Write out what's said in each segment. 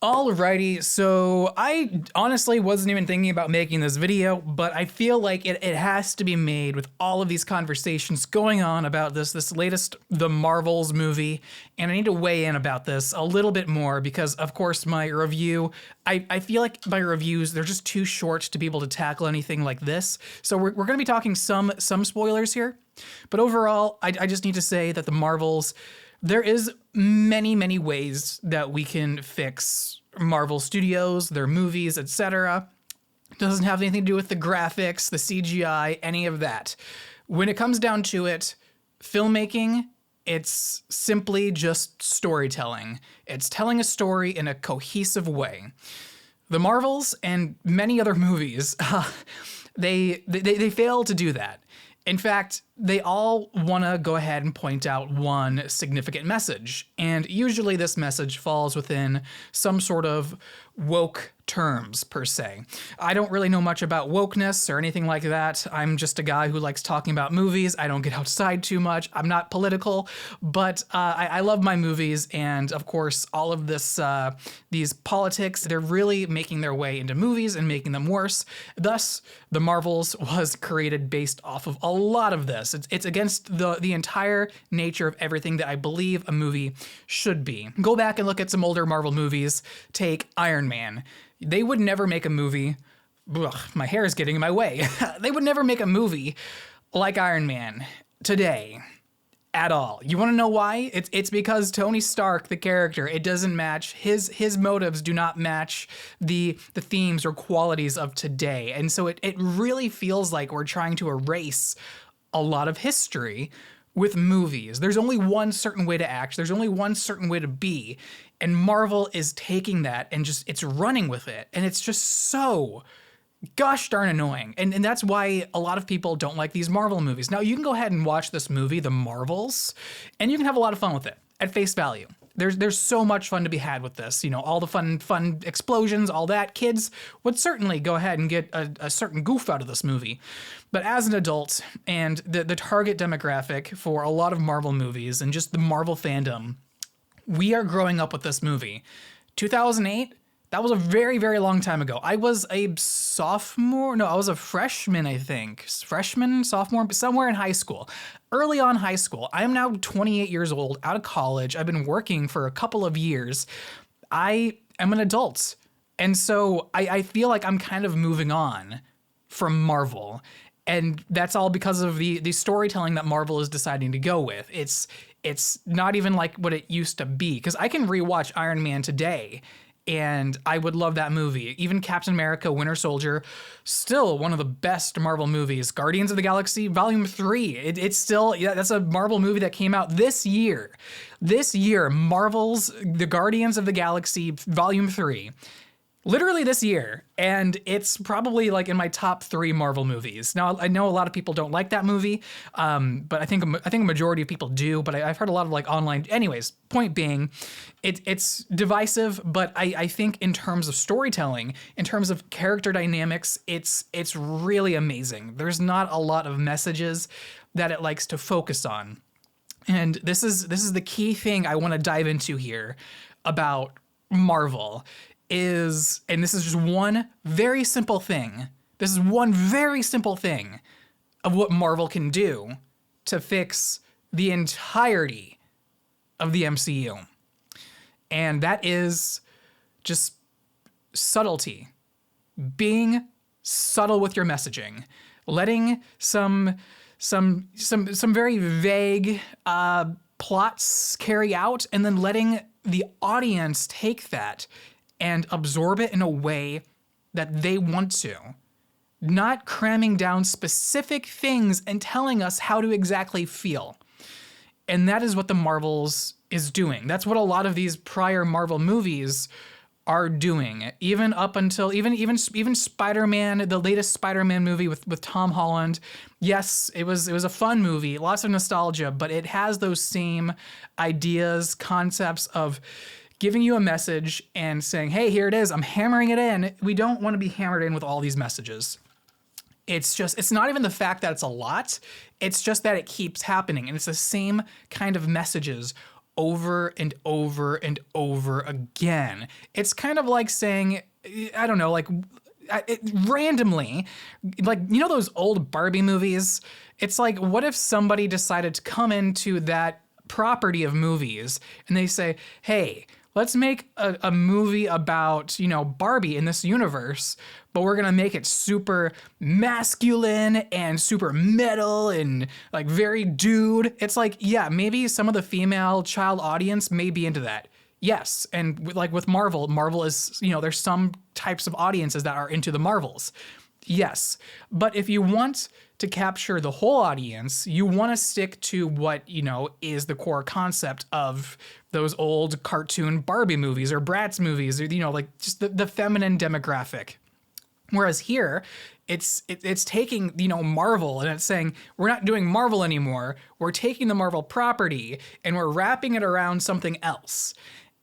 Alrighty, so I honestly wasn't even thinking about making this video, but I feel like it has to be made with all of these conversations going on about this latest The Marvels movie, and I need to weigh in about this a little bit more because, of course, my review, I feel like my reviews, they're just too short to be able to tackle anything like this, so we're going to be talking some spoilers here, but overall, I just need to say that The Marvels, there is many ways that we can fix Marvel Studios, their movies, etc. It doesn't have anything to do with the graphics, the CGI, any of that. When it comes down to it, filmmaking, it's simply just storytelling. It's telling a story in a cohesive way. The Marvels and many other movies, they fail to do that. In fact, they all want to go ahead and point out one significant message, and usually this message falls within some sort of woke terms, per se. I don't really know much about wokeness or anything like that. I'm just a guy who likes talking about movies. I don't get outside too much. I'm not political, but I love my movies, and of course, all of this, these politics, they're really making their way into movies and making them worse. Thus, The Marvels was created based off of a lot of this. It's against the entire nature of everything that I believe a movie should be. Go back and look at some older Marvel movies. Take Iron Man. They would never make a movie. Ugh, my hair is getting in my way. They would never make a movie like Iron Man today. At all. You want to know why? It's because Tony Stark, the character, it doesn't match, his motives do not match the themes or qualities of today. And so it really feels like we're trying to erase a lot of history with movies. There's only one certain way to act. There's only one certain way to be. And Marvel is taking that and just, it's running with it. And it's just so gosh darn annoying. And that's why a lot of people don't like these Marvel movies. Now, you can go ahead and watch this movie, The Marvels, and you can have a lot of fun with it at face value. There's so much fun to be had with this. You know, all the fun explosions, all that. Kids would certainly go ahead and get a certain goof out of this movie. But as an adult and the target demographic for a lot of Marvel movies and just the Marvel fandom, we are growing up with this movie. 2008, that was a very long time ago. I was a sophomore, no, I was a freshman, I think. Freshman, sophomore, somewhere in high school. Early on high school. I am now 28 years old, out of college. I've been working for a couple of years. I am an adult. And so I feel like I'm kind of moving on from Marvel. And that's all because of the storytelling that Marvel is deciding to go with. It's not even like what it used to be. Because I can rewatch Iron Man today, and I would love that movie. Even Captain America, Winter Soldier, still one of the best Marvel movies. Guardians of the Galaxy Volume 3. It's still, yeah, that's a Marvel movie that came out this year. This year, Marvel's The Guardians of the Galaxy Volume 3. Literally this year, and it's probably like in my top 3 Marvel movies. Now, I know a lot of people don't like that movie, but I think a majority of people do, but I've heard a lot of like online, anyways, point being, it's divisive, but I think in terms of storytelling, in terms of character dynamics, it's really amazing. There's not a lot of messages that it likes to focus on. And this is the key thing I want to dive into here about Marvel. And this is just one very simple thing. This is one very simple thing of what Marvel can do to fix the entirety of the MCU. And that is just subtlety. Being subtle with your messaging. Letting some very vague plots carry out, and then letting the audience take that and absorb it in a way that they want to. Not cramming down specific things and telling us how to exactly feel. And that is what The Marvels is doing. That's what a lot of these prior Marvel movies are doing. Even up until, even Spider-Man, the latest Spider-Man movie with Tom Holland. Yes, it was a fun movie, lots of nostalgia, but it has those same ideas, concepts of giving you a message and saying, hey, here it is, I'm hammering it in. We don't want to be hammered in with all these messages. It's not even the fact that it's a lot, it's just that it keeps happening, and it's the same kind of messages over and over and over again. It's kind of like saying, I don't know, like randomly, like, you know, those old Barbie movies? It's like, what if somebody decided to come into that property of movies and they say, hey, let's make a movie about, you know, Barbie in this universe, but we're gonna make it super masculine and super metal and like very dude. It's like, yeah, maybe some of the female child audience may be into that. Yes, and like with Marvel, Marvel is, you know, there's some types of audiences that are into the Marvels. Yes, but if you want to capture the whole audience, you want to stick to what, you know, is the core concept of those old cartoon Barbie movies or Bratz movies, or, you know, like just the feminine demographic. Whereas here, it's taking, you know, Marvel and it's saying, we're not doing Marvel anymore. We're taking the Marvel property and we're wrapping it around something else.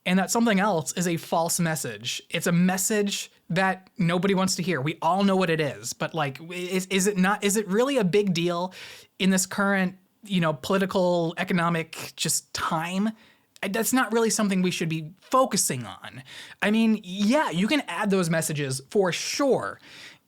And that something else is a false message. It's a message that nobody wants to hear. We all know what it is, but like, is it really a big deal in this current, you know, political, economic just time? That's not really something we should be focusing on. I mean, yeah, you can add those messages for sure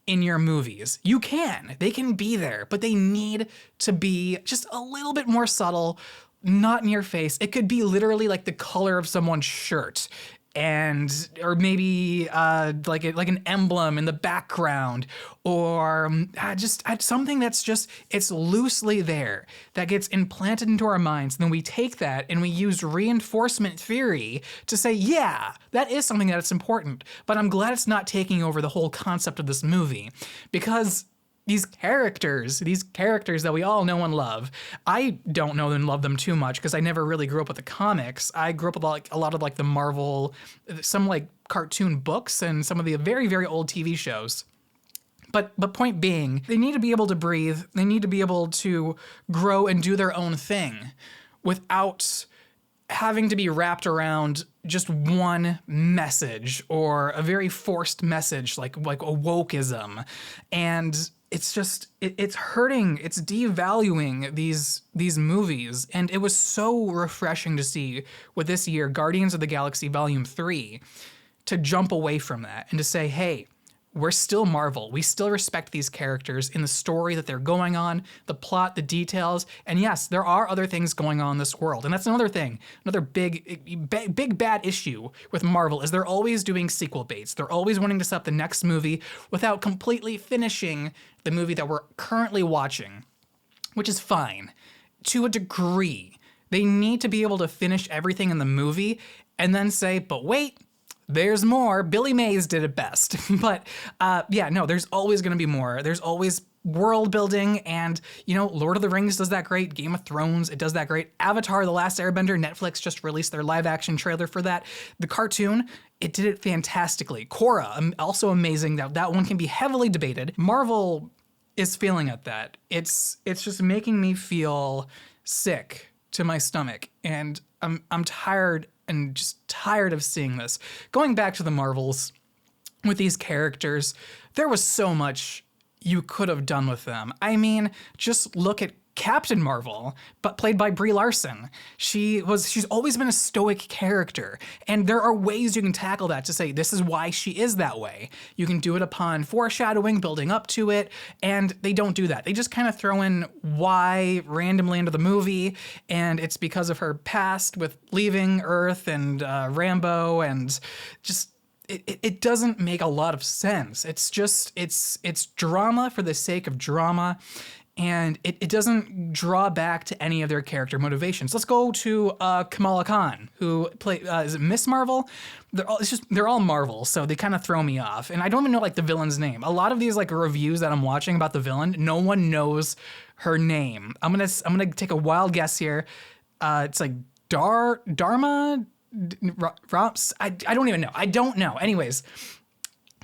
in your movies. You can. They can be there, but they need to be just a little bit more subtle, not in your face. It could be literally like the color of someone's shirt, and or maybe like an emblem in the background, or just something that's just, it's loosely there that gets implanted into our minds. And then we take that and we use reinforcement theory to say, yeah, that is something that's important. But I'm glad it's not taking over the whole concept of this movie, because these characters that we all know and love, I don't know and love them too much because I never really grew up with the comics. I grew up with like a lot of like the Marvel, some like cartoon books and some of the very, very old TV shows. But point being, they need to be able to breathe. They need to be able to grow and do their own thing without having to be wrapped around just one message or a very forced message like a wokeism. And it's just, it's hurting, it's devaluing these movies. And it was so refreshing to see with this year, Guardians of the Galaxy Volume 3, to jump away from that and to say, hey, we're still Marvel. We still respect these characters in the story that they're going on, the plot, the details. And yes, there are other things going on in this world. And that's another thing, another big bad issue with Marvel is they're always doing sequel baits. They're always wanting to set up the next movie without completely finishing the movie that we're currently watching, which is fine to a degree. They need to be able to finish everything in the movie and then say, but wait, there's more. Billy Mays did it best. But yeah, no, there's always going to be more. There's always world building, and, you know, Lord of the Rings does that great. Game of Thrones, it does that great. Avatar: The Last Airbender, Netflix just released their live action trailer for that. The cartoon, it did it fantastically. Korra, also amazing. That one can be heavily debated. Marvel is feeling at that. It's just making me feel sick to my stomach, and I'm tired and just tired of seeing this. Going back to the Marvels with these characters, there was so much you could have done with them. I mean, just look at Captain Marvel, but played by Brie Larson. She's always been a stoic character, and there are ways you can tackle that to say this is why she is that way. You can do it upon foreshadowing, building up to it, and they don't do that. They just kind of throw in why randomly into the movie, and it's because of her past with leaving Earth and Rambo, and just it doesn't make a lot of sense. It's just it's drama for the sake of drama. And it doesn't draw back to any of their character motivations. Let's go to Kamala Khan, who is it Miss Marvel? They're all Marvel, so they kind of throw me off. And I don't even know like the villain's name. A lot of these like reviews that I'm watching about the villain, no one knows her name. I'm gonna take a wild guess here. It's like Dharma. I don't even know. I don't know. Anyways,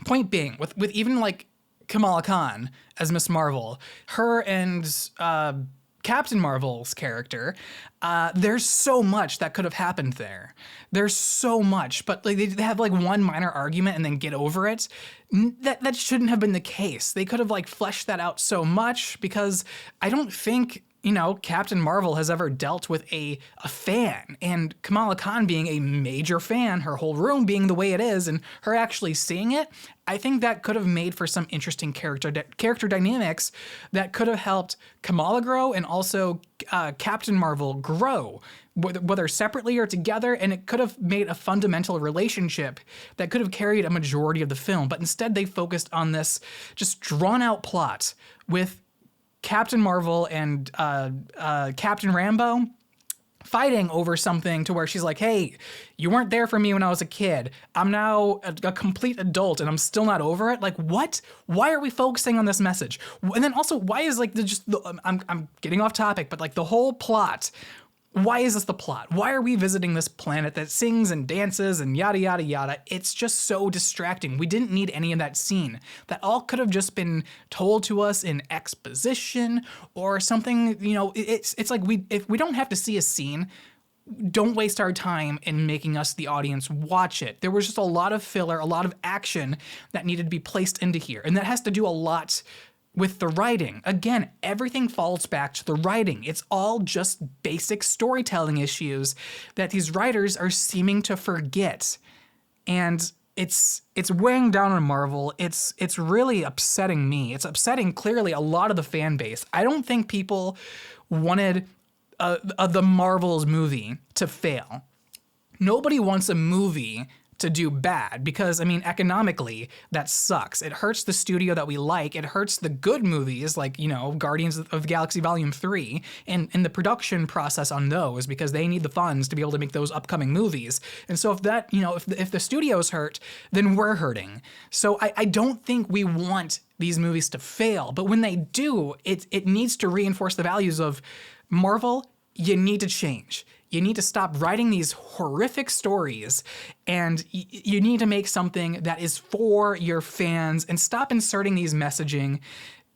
point being, with even like Kamala Khan as Miss Marvel, her and Captain Marvel's character, there's so much that could have happened there. There's so much, but like they have like one minor argument and then get over it. That shouldn't have been the case. They could have like fleshed that out so much, because I don't think, you know, Captain Marvel has ever dealt with a fan, and Kamala Khan being a major fan, her whole room being the way it is, and her actually seeing it, I think that could have made for some interesting character dynamics that could have helped Kamala grow and also Captain Marvel grow, whether separately or together, and it could have made a fundamental relationship that could have carried a majority of the film. But instead they focused on this just drawn out plot with Captain Marvel and Captain Rambo fighting over something to where she's like, hey, you weren't there for me when I was a kid. I'm now a complete adult and I'm still not over it. Like, what? Why are we focusing on this message? And then also, why is like I'm getting off topic, but like the whole plot, why is this the plot? Why are we visiting this planet that sings and dances and yada, yada, yada? It's just so distracting. We didn't need any of that scene. That all could have just been told to us in exposition or something, you know, it's like if we don't have to see a scene, don't waste our time in making us, the audience, watch it. There was just a lot of filler, a lot of action that needed to be placed into here. And that has to do a lot with the writing. Again, everything falls back to the writing. It's all just basic storytelling issues that these writers are seeming to forget. And it's weighing down on Marvel. It's really upsetting me. It's upsetting clearly a lot of the fan base. I don't think people wanted the Marvels movie to fail. Nobody wants a movie to do bad because, I mean, economically, that sucks. It hurts the studio that we like. It hurts the good movies like, you know, Guardians of the Galaxy Volume 3 and the production process on those because they need the funds to be able to make those upcoming movies. And so if that, you know, if the studio's hurt, then we're hurting. So I don't think we want these movies to fail, but when they do, it needs to reinforce the values of Marvel. You need to change. You need to stop writing these horrific stories and you need to make something that is for your fans and stop inserting these messaging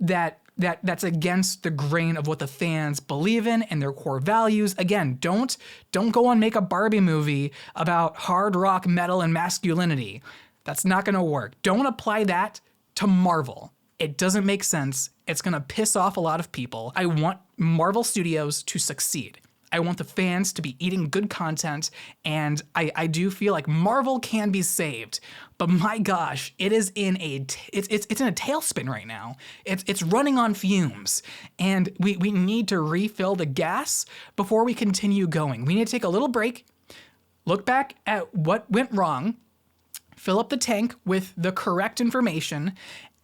that's against the grain of what the fans believe in and their core values. Again, don't go and make a Barbie movie about hard rock, metal, and masculinity. That's not gonna work. Don't apply that to Marvel. It doesn't make sense. It's gonna piss off a lot of people. I want Marvel Studios to succeed. I want the fans to be eating good content, and I do feel like Marvel can be saved. But my gosh, it is in it's in a tailspin right now. It's running on fumes, and we need to refill the gas before we continue going. We need to take a little break, look back at what went wrong, fill up the tank with the correct information,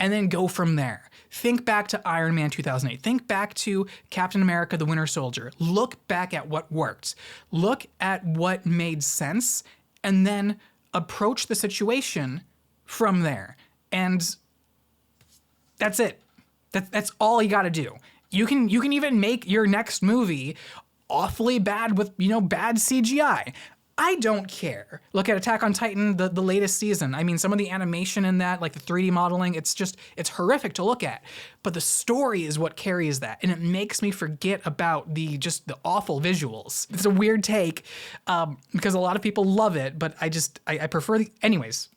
and then go from there. Think back to Iron Man 2008. Think back to Captain America, the Winter Soldier. Look back at what worked. Look at what made sense, and then approach the situation from there. And that's it. That's all you gotta do. You can even make your next movie awfully bad with, you know, bad CGI. I don't care. Look at Attack on Titan, the latest season. I mean, some of the animation in that, like the 3D modeling, it's horrific to look at. But the story is what carries that, and it makes me forget about the awful visuals. It's a weird take because a lot of people love it, but I prefer the... Anyways,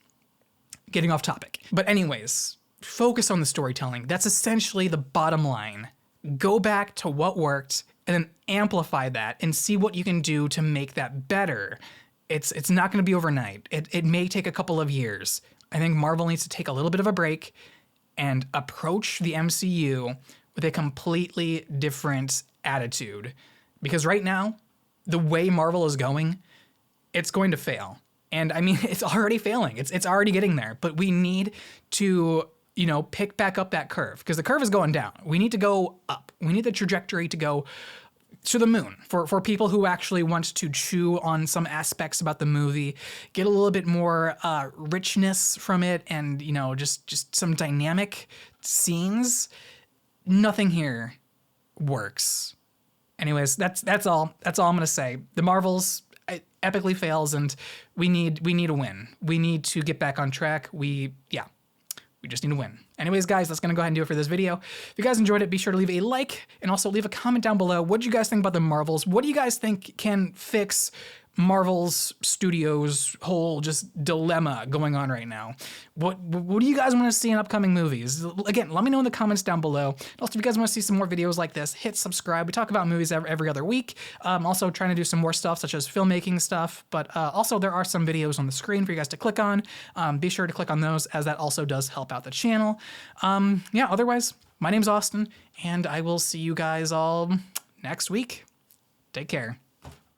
getting off topic. But anyways, focus on the storytelling. That's essentially the bottom line. Go back to what worked, and then amplify that and see what you can do to make that better. It's not gonna be overnight. It may take a couple of years. I think Marvel needs to take a little bit of a break and approach the MCU with a completely different attitude. Because right now, the way Marvel is going, it's going to fail. And I mean, it's already failing. It's already getting there, but we need to, you know, pick back up that curve because the curve is going down. We need to go up. We need the trajectory to go to the moon for people who actually want to chew on some aspects about the movie, get a little bit more richness from it, and, you know, just some dynamic scenes. Nothing here works. Anyways, that's all I'm gonna say. The Marvels epically fails, and we need a win. We need to get back on track. We just need to win. Anyways, guys, that's gonna go ahead and do it for this video. If you guys enjoyed it, be sure to leave a like and also leave a comment down below. What do you guys think about the Marvels? What do you guys think can fix Marvel's Studios whole just dilemma going on right now. What do you guys want to see in upcoming movies? Again, let me know in the comments down below. And also, if you guys want to see some more videos like this, hit subscribe. We talk about movies every other week. Also trying to do some more stuff such as filmmaking stuff, but also there are some videos on the screen for you guys to click on. Be sure to click on those, as that also does help out the channel. Yeah, otherwise, my name's Austin, and I will see you guys all next week. Take care.